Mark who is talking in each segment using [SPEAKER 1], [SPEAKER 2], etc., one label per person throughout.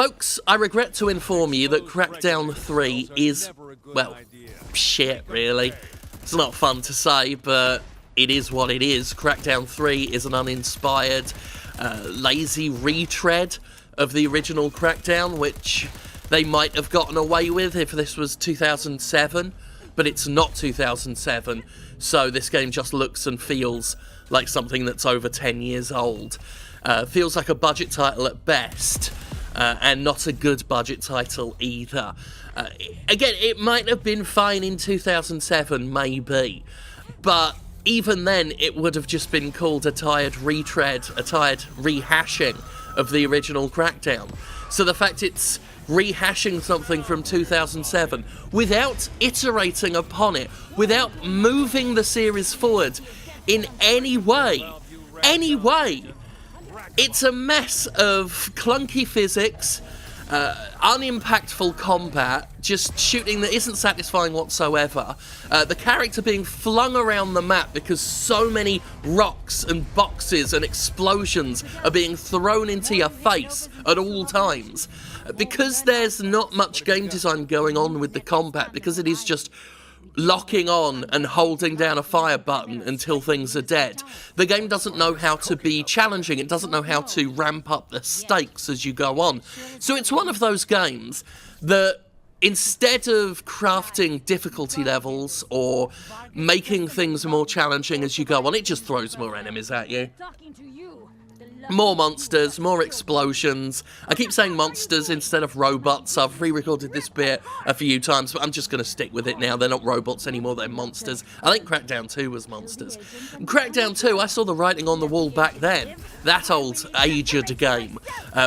[SPEAKER 1] Folks, I regret to inform you that Crackdown 3 is, well, shit, really. It's not fun to say, but it is what it is. Crackdown 3 is an uninspired, lazy retread of the original Crackdown, which they might have gotten away with if this was 2007, but it's not 2007, so this game just looks and feels like something that's over 10 years old. Feels like a budget title at best, and not a good budget title either. Again, it might have been fine in 2007, maybe, but even then it would have just been called a tired retread, a tired rehashing of the original Crackdown. So the fact it's rehashing something from 2007 without iterating upon it, without moving the series forward in any way, it's a mess of clunky physics, unimpactful combat, just shooting that isn't satisfying whatsoever, the character being flung around the map because so many rocks and boxes and explosions are being thrown into your face at all times. Because there's not much game design going on with the combat, because it is just locking on and holding down a fire button until things are dead. The game doesn't know how to be challenging, it doesn't know how to ramp up the stakes as you go on. So it's one of those games that, instead of crafting difficulty levels or making things more challenging as you go on, it just throws more enemies at you. More monsters, more explosions. I keep saying monsters instead of robots. I've re-recorded this bit a few times, but I'm just going to stick with it now. They're not robots anymore, they're monsters. I think Crackdown 2 was monsters. Crackdown 2, I saw the writing on the wall back then. That old aged game.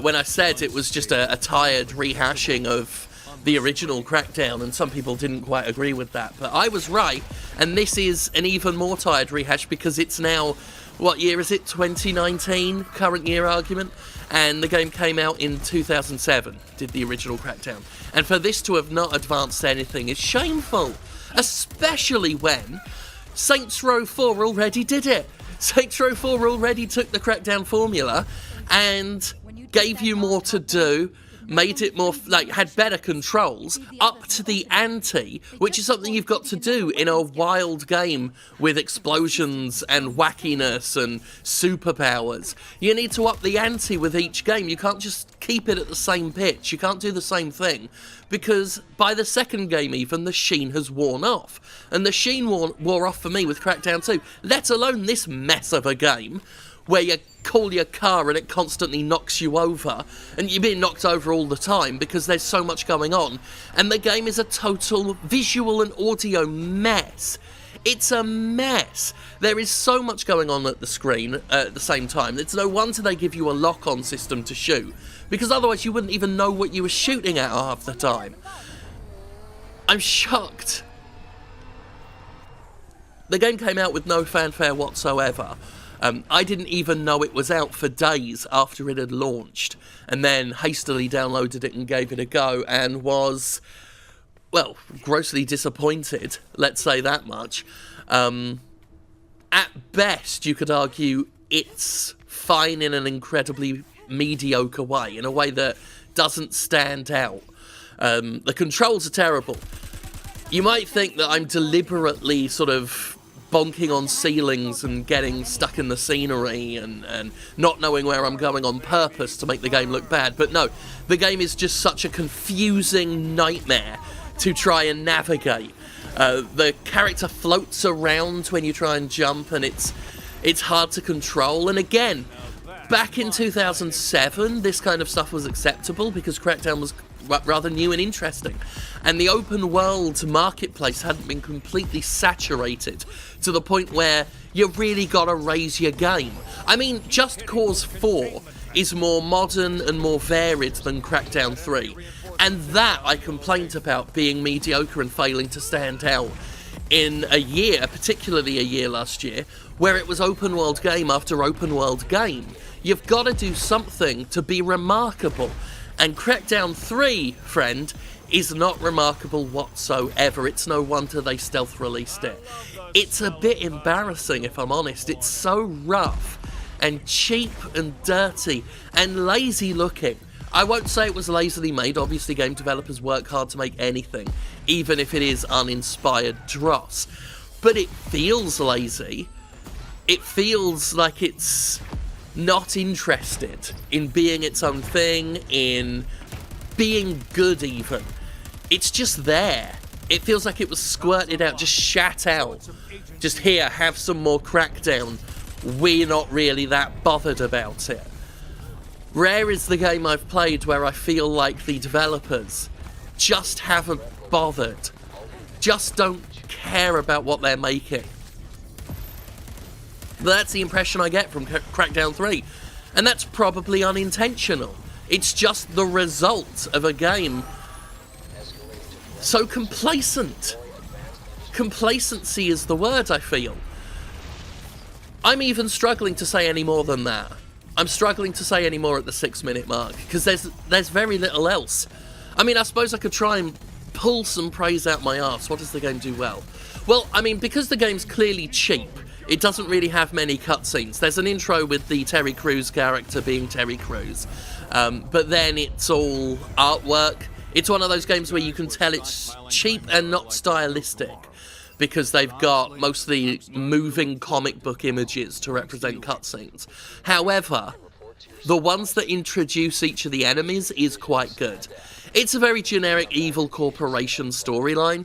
[SPEAKER 1] When I said it was just a tired rehashing of the original Crackdown, and some people didn't quite agree with that. But I was right, and this is an even more tired rehash because it's now... what year is it? 2019? Current year argument? And the game came out in 2007, did the original Crackdown. And for this to have not advanced anything is shameful. Especially when Saints Row 4 already did it. Saints Row 4 already took the Crackdown formula and gave you more to do, made it more, had better controls, up to the ante, which is something you've got to do in a wild game with explosions and wackiness and superpowers. You need to up the ante with each game. You can't just keep it at the same pitch. You can't do the same thing, because by the second game even, the sheen has worn off. And the sheen wore off for me with Crackdown 2, let alone this mess of a game, where you call your car and it constantly knocks you over, and you're being knocked over all the time because there's so much going on, and the game is a total visual and audio mess. It's a mess. There is so much going on at the screen at the same time. It's no wonder they give you a lock-on system to shoot, because otherwise you wouldn't even know what you were shooting at half the time. I'm shocked. The game came out with no fanfare whatsoever. I didn't even know it was out for days after it had launched, and then hastily downloaded it and gave it a go, and was, well, grossly disappointed, let's say that much. At best, you could argue it's fine in an incredibly mediocre way, in a way that doesn't stand out. The controls are terrible. You might think that I'm deliberately sort of bonking on ceilings and getting stuck in the scenery and not knowing where I'm going on purpose to make the game look bad. But no, the game is just such a confusing nightmare to try and navigate. The character floats around when you try and jump, and it's hard to control. And again, back in 2007, this kind of stuff was acceptable because Crackdown was rather new and interesting, and the open world marketplace hadn't been completely saturated to the point where you really gotta raise your game. I mean, Just Cause 4 is more modern and more varied than Crackdown 3, and that I complained about being mediocre and failing to stand out in a year, particularly a year last year, where it was open world game after open world game. You've got to do something to be remarkable. And Crackdown 3, friend, is not remarkable whatsoever. It's no wonder they stealth released it. It's a bit embarrassing, if I'm honest. It's so rough and cheap and dirty and lazy looking. I won't say it was lazily made. Obviously, game developers work hard to make anything, even if it is uninspired dross. But it feels lazy. It feels like it's not interested in being its own thing, in being good even. It's just there. It feels like it was squirted out, just shat out. Just here, have some more Crackdown. We're not really that bothered about it. Rare is the game I've played where I feel like the developers just haven't bothered. Just don't care about what they're making. That's the impression I get from Crackdown 3. And that's probably unintentional. It's just the result of a game so complacent. Complacency is the word, I feel. I'm even struggling to say any more than that. I'm struggling to say any more at the 6-minute mark, because there's very little else. I mean, I suppose I could try and pull some praise out my arse. What does the game do well? Well, I mean, because the game's clearly cheap, it doesn't really have many cutscenes. There's an intro with the Terry Crews character being Terry Crews, but then it's all artwork. It's one of those games where you can tell it's cheap and not stylistic, because they've got mostly moving comic book images to represent cutscenes. However, the ones that introduce each of the enemies is quite good. It's a very generic evil corporation storyline,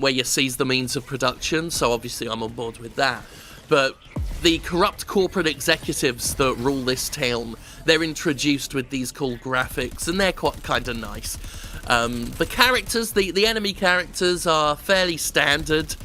[SPEAKER 1] where you seize the means of production, so obviously I'm on board with that. But the corrupt corporate executives that rule this town, they're introduced with these cool graphics, and they're quite kind of nice. The characters, the enemy characters are fairly standard,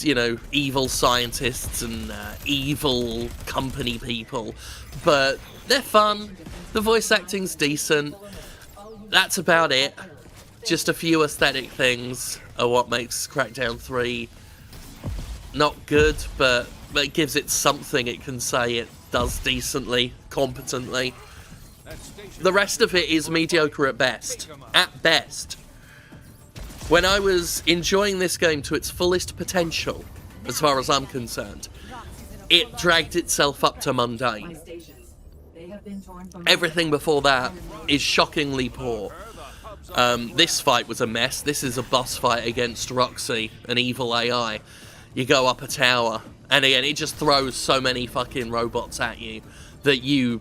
[SPEAKER 1] you know, evil scientists and evil company people, but they're fun. The voice acting's decent. That's about it. Just a few aesthetic things are what makes Crackdown 3 not good, but it gives it something it can say it does decently, competently. The rest of it is mediocre at best. At best. When I was enjoying this game to its fullest potential, as far as I'm concerned, it dragged itself up to mundane. Everything before that is shockingly poor. This fight was a mess. This is a boss fight against Roxy, an evil AI. You go up a tower, and again, it just throws so many fucking robots at you that you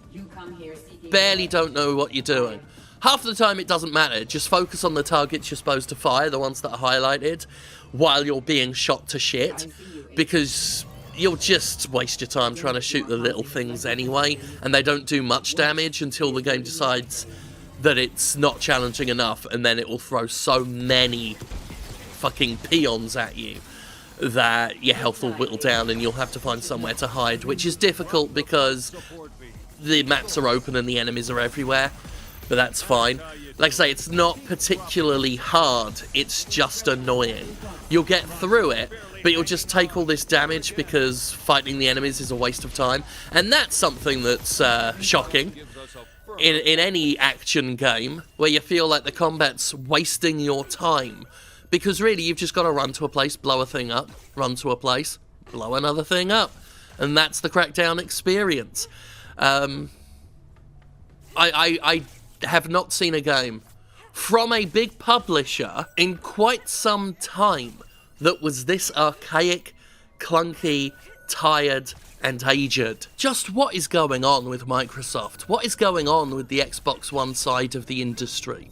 [SPEAKER 1] barely don't know what you're doing. Half the time it doesn't matter, just focus on the targets you're supposed to fire, the ones that are highlighted, while you're being shot to shit, because you'll just waste your time trying to shoot the little things anyway, and they don't do much damage until the game decides that it's not challenging enough, and then it will throw so many fucking peons at you that your health will whittle down and you'll have to find somewhere to hide, which is difficult because the maps are open and the enemies are everywhere, but that's fine. Like I say, it's not particularly hard, it's just annoying. You'll get through it, but you'll just take all this damage because fighting the enemies is a waste of time, and that's something that's shocking in any action game where you feel like the combat's wasting your time. Because really, you've just got to run to a place, blow a thing up, run to a place, blow another thing up. And that's the Crackdown experience. I have not seen a game from a big publisher in quite some time that was this archaic, clunky, tired, and aged. Just what is going on with Microsoft? What is going on with the Xbox One side of the industry?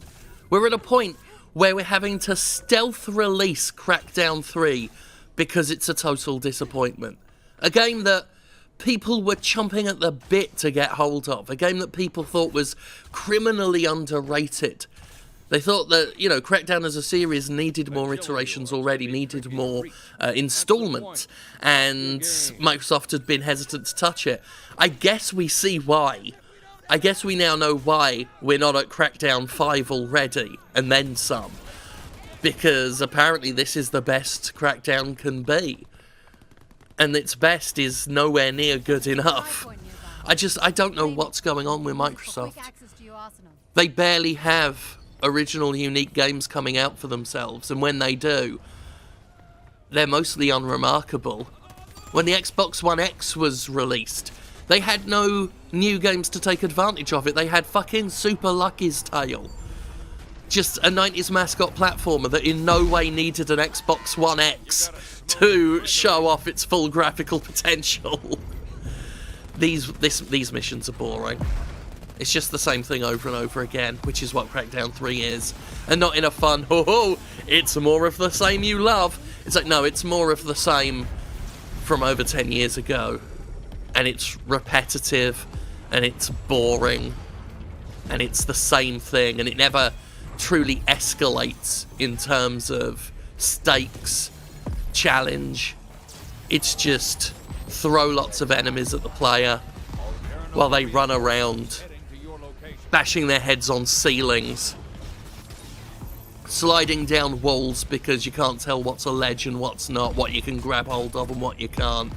[SPEAKER 1] We're at a point where we're having to stealth release Crackdown 3 because it's a total disappointment. A game that people were chomping at the bit to get hold of. A game that people thought was criminally underrated. They thought that, you know, Crackdown as a series needed more iterations already, needed more installments, and Microsoft had been hesitant to touch it. I guess we see why. I guess we now know why we're not at Crackdown 5 already, and then some. Because apparently this is the best Crackdown can be. And its best is nowhere near good enough. I don't know what's going on with Microsoft. They barely have original, unique games coming out for themselves, and when they do, they're mostly unremarkable. When the Xbox One X was released, they had no new games to take advantage of it. They had fucking Super Lucky's Tale. Just a 90s mascot platformer that in no way needed an Xbox One X to show off its full graphical potential. These missions are boring. It's just the same thing over and over again, which is what Crackdown 3 is. And not in a fun, it's more of the same you love. It's like, no, it's more of the same from over 10 years ago. And it's repetitive, and it's boring, and it's the same thing, and it never truly escalates in terms of stakes, challenge. It's just throw lots of enemies at the player while they run around, bashing their heads on ceilings, sliding down walls because you can't tell what's a ledge and what's not, what you can grab hold of and what you can't.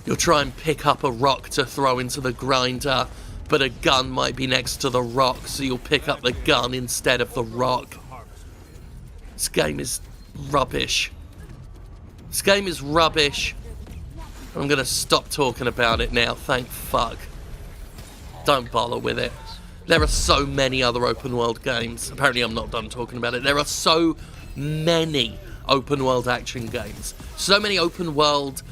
[SPEAKER 1] You'll try and pick up a rock to throw into the grinder, but a gun might be next to the rock, so you'll pick up the gun instead of the rock. This game is rubbish. This game is rubbish. I'm going to stop talking about it now, thank fuck. Don't bother with it. There are so many other open world games. Apparently I'm not done talking about it. There are so many open world action games. So many open world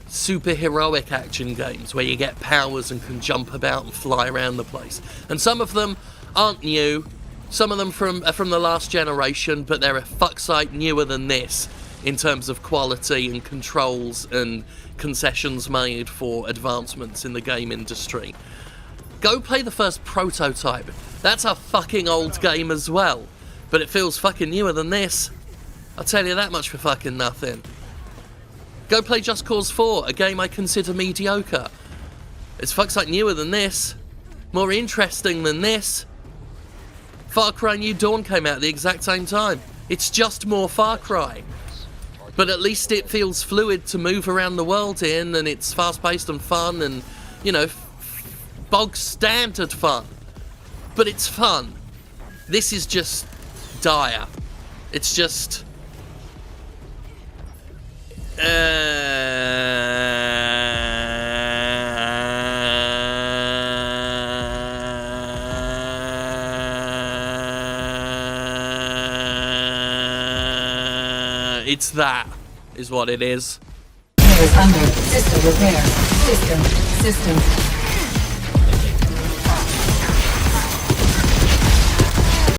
[SPEAKER 1] superheroic action games where you get powers and can jump about and fly around the place. And some of them aren't new. Some of them are from the last generation, but they're a fuck-sight newer than this in terms of quality and controls and concessions made for advancements in the game industry. Go play the first Prototype. That's a fucking old game as well, but it feels fucking newer than this. I'll tell you that much for fucking nothing. Go play Just Cause 4, a game I consider mediocre. It's fuck-sight newer than this, more interesting than this. Far Cry New Dawn came out at the exact same time. It's just more Far Cry. But at least it feels fluid to move around the world in, and it's fast-paced and fun and, you know, bog standard fun. But it's fun. This is just dire. It's just... It's that, is what it is.
[SPEAKER 2] Repairs under. System repair. System.